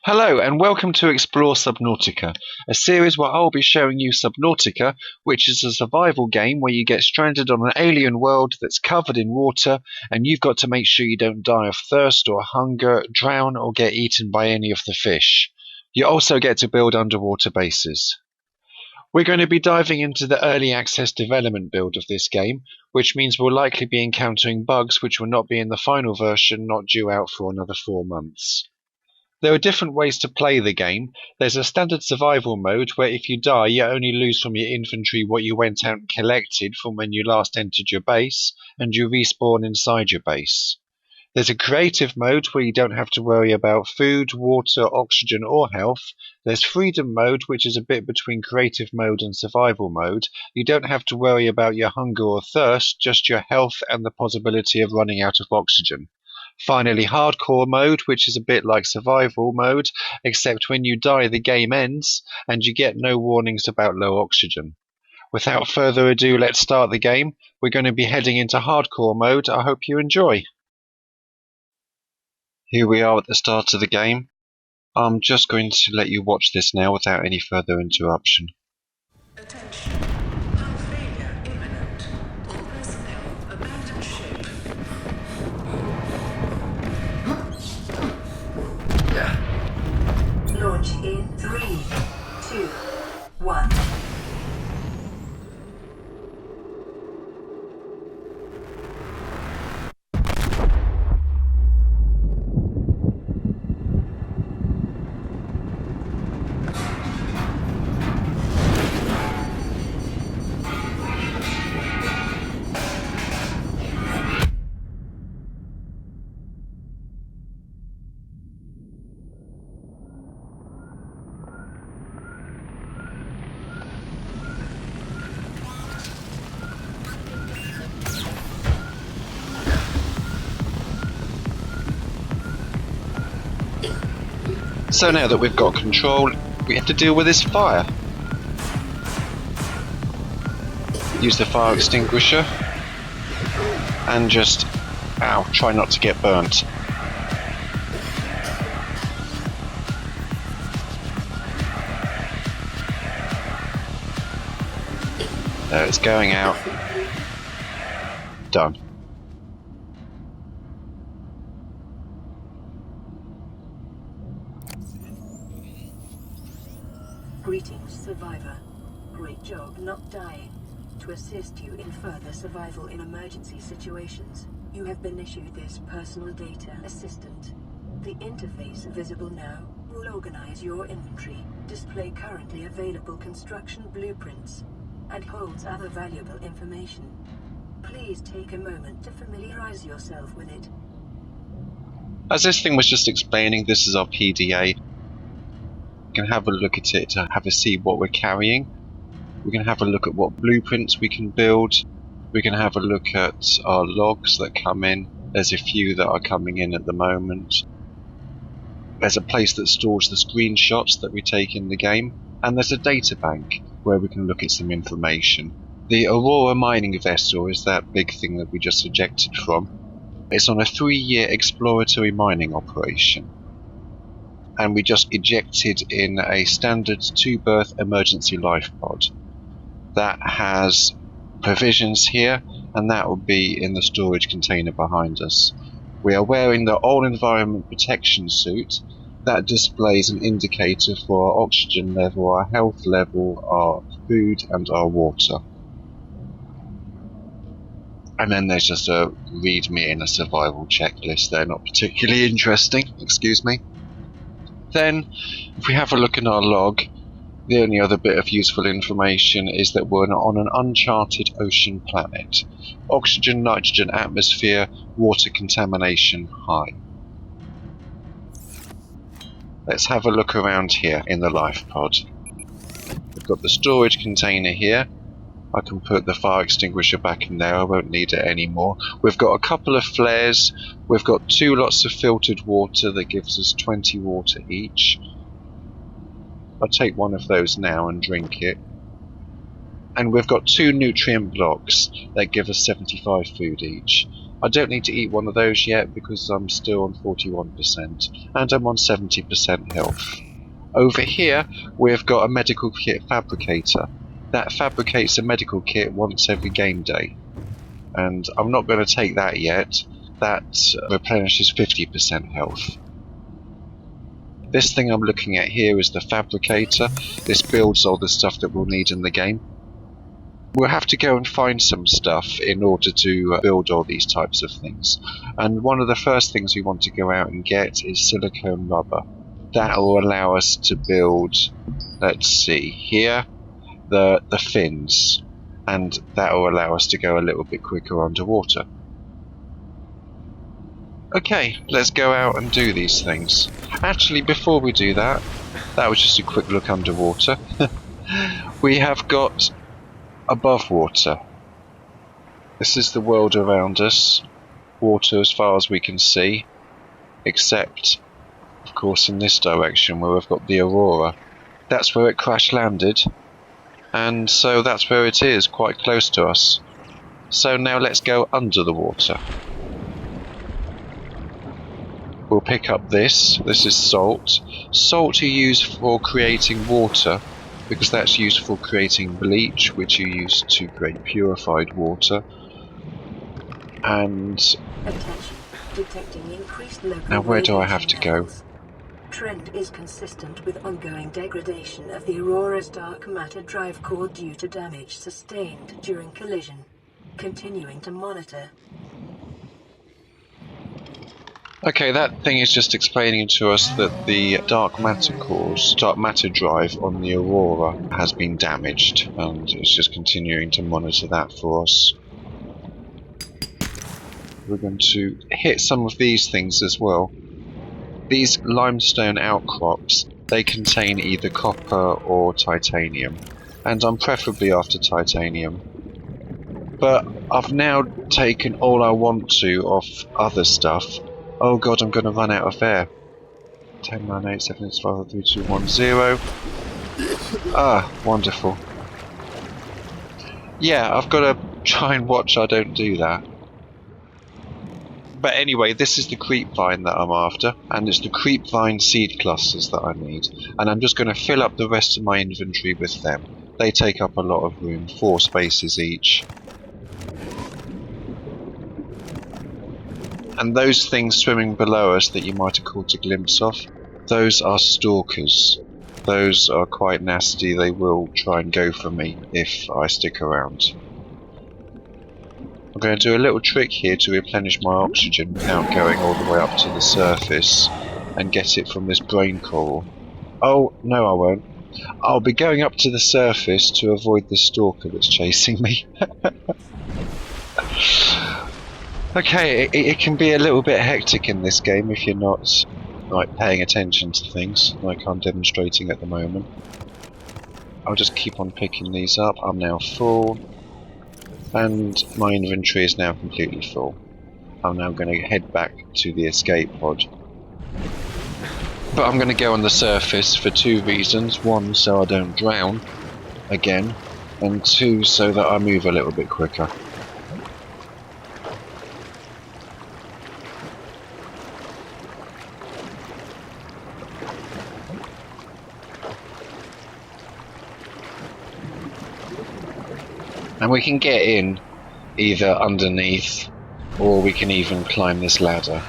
Hello and welcome to Explore Subnautica, a series where I'll be showing you Subnautica, which is a survival game where you get stranded on an alien world that's covered in water and you've got to make sure you don't die of thirst or hunger, drown or get eaten by any of the fish. You also get to build underwater bases. We're going to be diving into the early access development build of this game, which means we'll likely be encountering bugs which will not be in the final version, not due out for another 4 months. There are different ways to play the game. There's a standard survival mode where if you die you only lose from your inventory what you went out and collected from when you last entered your base, and you respawn inside your base. There's a creative mode where you don't have to worry about food, water, oxygen or health. There's freedom mode, which is a bit between creative mode and survival mode. You don't have to worry about your hunger or thirst, just your health and the possibility of running out of oxygen. Finally, hardcore mode, which is a bit like survival mode, except when you die the game ends and you get no warnings about low oxygen. Without further ado, let's start the game. We're going to be heading into hardcore mode. I hope you enjoy. Here we are at the start of the game. I'm just going to let you watch this now without any further interruption. Attention. Hull failure imminent. All personnel abandon ship. Launch in 3, 2, 1. So now that we've got control, we have to deal with this fire. Use the fire extinguisher and just, try not to get burnt. There, it's going out. Done. Greetings, survivor. Great job not dying. To assist you in further survival in emergency situations, you have been issued this personal data assistant. The interface visible now will organize your inventory, display currently available construction blueprints, and holds other valuable information. Please take a moment to familiarize yourself with it. As this thing was just explaining, this is our PDA. We can have a look at it to have a see what we're carrying. We can have a look at what blueprints we can build. We can have a look at our logs that come in. There's a few that are coming in at the moment. There's a place that stores the screenshots that we take in the game. And there's a data bank where we can look at some information. The Aurora mining vessel is that big thing that we just ejected from. It's on a 3-year exploratory mining operation. And we just ejected in a standard 2-berth emergency life pod. That has provisions here, and that will be in the storage container behind us. We are wearing the all environment protection suit. That displays an indicator for our oxygen level, our health level, our food and our water. And then there's just a readme and a survival checklist. They're not particularly interesting, excuse me. Then, if we have a look in our log, the only other bit of useful information is that we're on an uncharted ocean planet. Oxygen, nitrogen atmosphere, water contamination high. Let's have a look around here in the life pod. We've got the storage container here. I can put the fire extinguisher back in there, I won't need it anymore. We've got a couple of flares, we've got 2 lots of filtered water that gives us 20 water each. I'll take one of those now and drink it. And we've got 2 nutrient blocks that give us 75 food each. I don't need to eat one of those yet because I'm still on 41% and I'm on 70% health. Over here we've got a medical kit fabricator that fabricates a medical kit once every game day, and I'm not going to take that yet. That replenishes 50% health. This thing I'm looking at here is the fabricator. This builds all the stuff that we'll need in the game. We'll have to go and find some stuff in order to build all these types of things. And one of the first things we want to go out and get is silicone rubber. That will allow us to build, let's see, here, the fins. And that will allow us to go a little bit quicker underwater. Okay, let's go out and do these things. Actually, before we do that, that was just a quick look underwater. We have got above water. This is the world around us. Water as far as we can see, except, of course, in this direction where we've got the Aurora. That's where it crash landed, and so that's where it is, quite close to us. So now let's go under the water. We'll pick up this. This is salt. Salt you use for creating water, because that's used for creating bleach, which you use to create purified water. And Attention. Detecting increased local now where do I have to go? levels. Trend is consistent with ongoing degradation of the Aurora's dark matter drive core due to damage sustained during collision. Continuing to monitor. Okay, that thing is just explaining to us that the dark matter drive on the Aurora has been damaged, and it's just continuing to monitor that for us. We're going to hit some of these things as well. These limestone outcrops, they contain either copper or titanium, and I'm preferably after titanium. But I've now taken all I want to off other stuff. Oh god, I'm going to run out of air. 10, 9, 8, 7, 6, 5, 4, 3, 2, 1, 0. Ah, wonderful. Yeah, I've got to try and watch I don't do that. But anyway, this is the creep vine that I'm after, and it's the creep vine seed clusters that I need. And I'm just going to fill up the rest of my inventory with them. They take up a lot of room, 4 spaces each. And those things swimming below us that you might have caught a glimpse of, those are stalkers. Those are quite nasty. They will try and go for me if I stick around. I'm going to do a little trick here to replenish my oxygen without going all the way up to the surface and get it from this brain coral. Oh, no I won't. I'll be going up to the surface to avoid the stalker that's chasing me. Okay, it can be a little bit hectic in this game if you're not paying attention to things, like I'm demonstrating at the moment. I'll just keep on picking these up. I'm now full, and my inventory is now completely full. I'm now going to head back to the escape pod. But I'm going to go on the surface for 2 reasons. 1, so I don't drown again, and 2, so that I move a little bit quicker. And we can get in either underneath, or we can even climb this ladder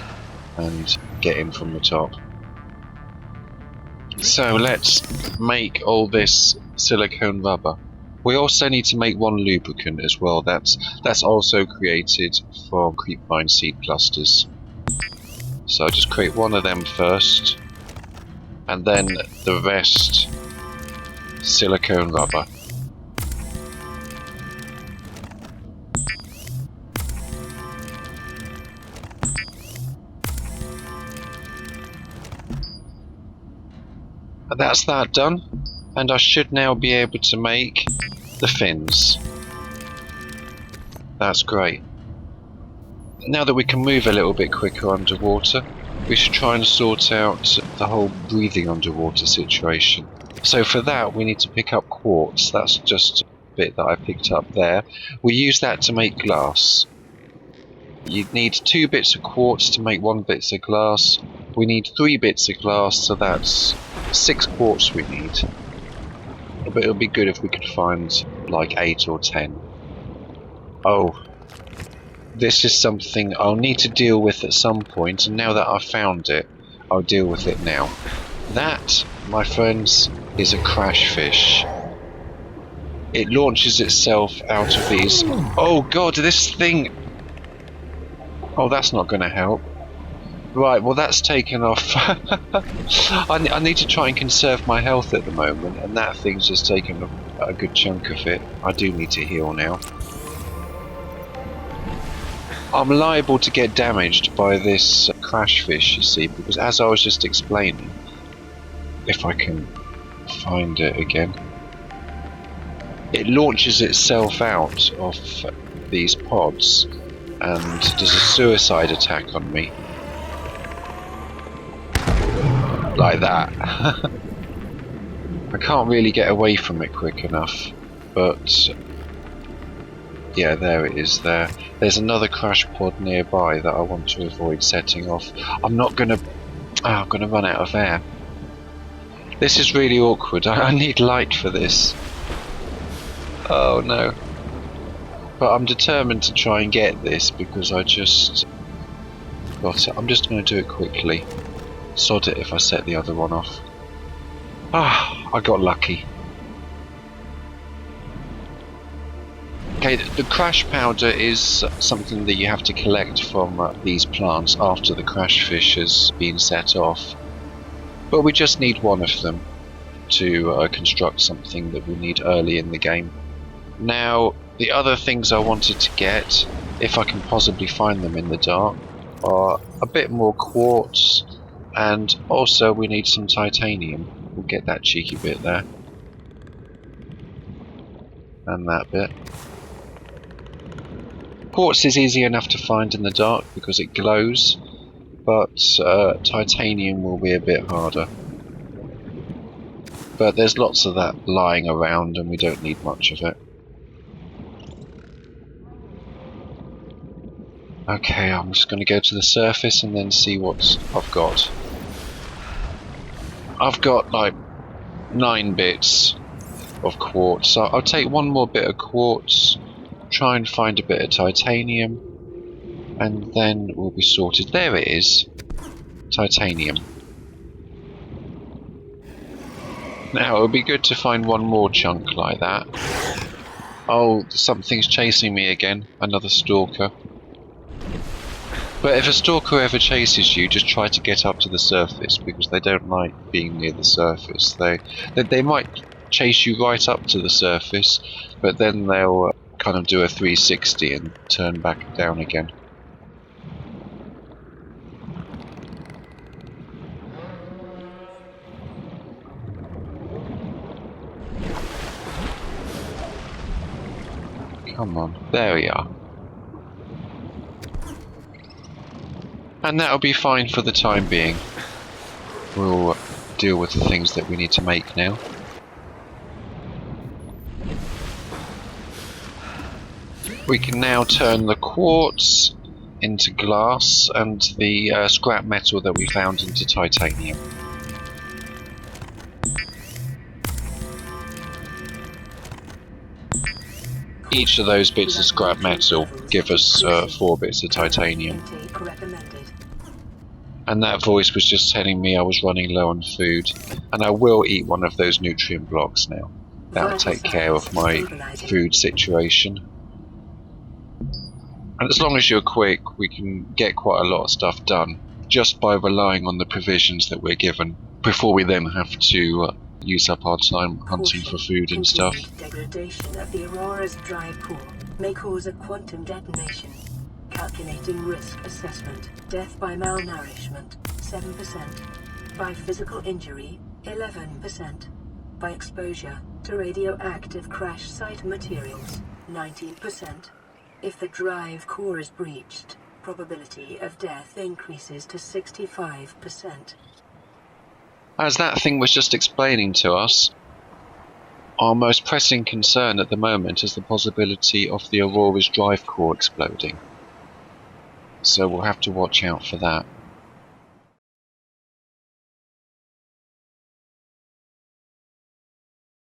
and get in from the top. So let's make all this silicone rubber. We also need to make 1 lubricant as well. That's also created from creepvine seed clusters. So I'll just create 1 of them first, and then the rest silicone rubber. And that's that done, and I should now be able to make the fins. That's great. Now that we can move a little bit quicker underwater, we should try and sort out the whole breathing underwater situation. So for that, we need to pick up quartz. That's just a bit that I picked up there. We use that to make glass. You'd need 2 bits of quartz to make 1 bit of glass. We need 3 bits of glass, so that's 6 quartz we need. But it would be good if we could find like 8 or 10. Oh, this is something I'll need to deal with at some point, and now that I've found it, I'll deal with it now. That, my friends, is a crash fish. It launches itself out of these... Oh god, this thing... Oh, that's not going to help. Right, well that's taken off. I need to try and conserve my health at the moment, and that thing's just taken a good chunk of it. I do need to heal now. I'm liable to get damaged by this crash fish, you see, because as I was just explaining, if I can find it again, it launches itself out of these pods and does a suicide attack on me. Like that. I can't really get away from it quick enough, but yeah, there it is there. There's another crash pod nearby that I want to avoid setting off. I'm gonna run out of air. This is really awkward. I need light for this. Oh no. But I'm determined to try and get this because I just got it. I'm just going to do it quickly. Sod it if I set the other one off. Ah, I got lucky. Okay, the crash powder is something that you have to collect from these plants after the crash fish has been set off. But we just need 1 of them to construct something that we need early in the game. Now, the other things I wanted to get, if I can possibly find them in the dark, are a bit more quartz, and also we need some titanium. We'll get that cheeky bit there. And that bit. Quartz is easy enough to find in the dark because it glows, but titanium will be a bit harder. But there's lots of that lying around and we don't need much of it. Okay, I'm just going to go to the surface and then see what I've got. I've got like 9 bits of quartz, so I'll take 1 more bit of quartz, try and find a bit of titanium, and then we'll be sorted. There it is. Titanium. Now, it would be good to find 1 more chunk like that. Oh, something's chasing me again. Another stalker. But if a stalker ever chases you, just try to get up to the surface, because they don't like being near the surface. They might chase you right up to the surface, but then they'll kind of do a 360 and turn back down again. Come on, there we are. And that'll be fine for the time being. We'll deal with the things that we need to make now. We can now turn the quartz into glass and the scrap metal that we found into titanium. Each of those bits of scrap metal give us 4 bits of titanium. And that voice was just telling me I was running low on food, and I will eat 1 of those nutrient blocks now. That'll take care of my food situation. And as long as you're quick, we can get quite a lot of stuff done just by relying on the provisions that we're given before we then have to use up our time hunting for food and stuff. Degradation of the Aurora's dry core may cause a quantum detonation. Calculating risk assessment. Death by malnourishment, 7%. By physical injury, 11%. By exposure to radioactive crash site materials, 19%. If the drive core is breached, Probability of death increases to 65%. As that thing was just explaining to us, our most pressing concern at the moment is the possibility of the Aurora's drive core exploding. So we'll have to watch out for that.